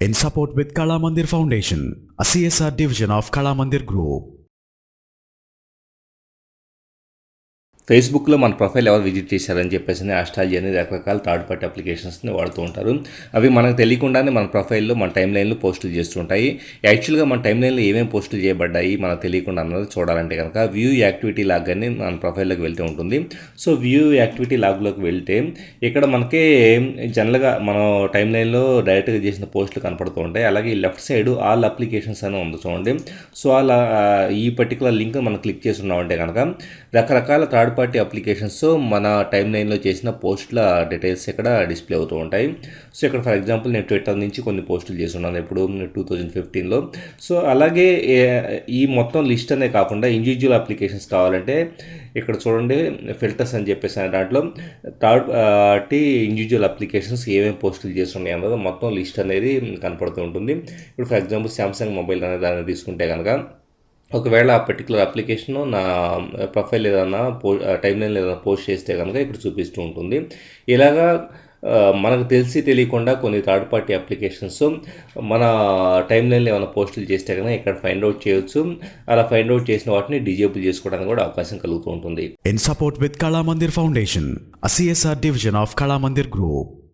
in support with Kala Mandir Foundation, a CSR division of Kala Mandir Group. ఫేస్బుక్లో మన profile ఎవరు visit చేశారని చెప్పేసి ఆస్ట్రాలజీ అనేది రకరకాల థర్డ్ పార్టీ అప్లికేషన్స్ని వాడుతూ ఉంటారు. అవి మనకు తెలియకుండానే మన ప్రొఫైల్లో మన టైం లైన్లో పోస్టులు చేస్తుంటాయి. యాక్చువల్గా మన టైం లైన్లో ఏమేమి పోస్టులు చేయబడ్డాయి మనకు తెలియకుండా అన్నది చూడాలంటే కనుక వ్యూ యాక్టివిటీ లాగ్ అని మన ప్రొఫైల్లోకి వెళ్తూ ఉంటుంది. సో వ్యూ యాక్టివిటీ లాగ్లోకి వెళ్తే ఇక్కడ మనకి జనరల్గా మనం టైం లైన్లో డైరెక్ట్గా చేసిన పోస్టులు కనపడుతూ ఉంటాయి. అలాగే లెఫ్ట్ సైడ్ ఆల్ అప్లికేషన్స్ అని ఉంది చూడండి. సో అలా ఈ పర్టికులర్ లింక్ మనం క్లిక్ చేసి ఉన్నామంటే కనుక రకరకాల థర్డ్ పార్టీ అప్లికేషన్స్ మన టైం లైన్లో చేసిన పోస్టుల డీటెయిల్స్ ఇక్కడ డిస్ప్లే అవుతూ ఉంటాయి. సో ఇక్కడ ఫర్ ఎగ్జాంపుల్ నేను ట్విట్టర్ నుంచి కొన్ని పోస్టులు చేస్తున్నాను ఇప్పుడు 2015లో. సో అలాగే ఈ మొత్తం లిస్ట్ అనే కాకుండా ఇండివిజువల్ అప్లికేషన్స్ కావాలంటే ఇక్కడ చూడండి ఫిల్టర్స్ అని చెప్పేసి దాంట్లో థర్డ్ పార్టీ ఇండివిజువల్ అప్లికేషన్స్ ఏమేమి పోస్టులు చేస్తున్నాయి అన్నది మొత్తం లిస్ట్ అనేది కనపడుతూ ఉంటుంది. ఇప్పుడు ఫర్ ఎగ్జాంపుల్ శాంసంగ్ మొబైల్ అనే దాన్ని తీసుకుంటే కనుక ఒకవేళ ఆ పర్టికులర్ అప్లికేషను నా ప్రొఫైల్ ఏదన్నా టైం లైన్ ఏదైనా పోస్ట్ చేస్తే కనుక ఇక్కడ చూపిస్తూ ఉంటుంది. ఇలాగా మనకు తెలియకుండా కొన్ని థర్డ్ పార్టీ అప్లికేషన్స్ మన టైం లైన్లో ఏమైనా పోస్టులు చేస్తే కనుక ఇక్కడ ఫైండ్ అవుట్ చేయొచ్చు. అలా ఫైండ్ అవుట్ చేసిన వాటిని డిజేబుల్ చేసుకోవడానికి కూడా అవకాశం కలుగుతూ ఉంటుంది. In support with Kala Mandir Foundation, a CSR division of Kala Mandir Group.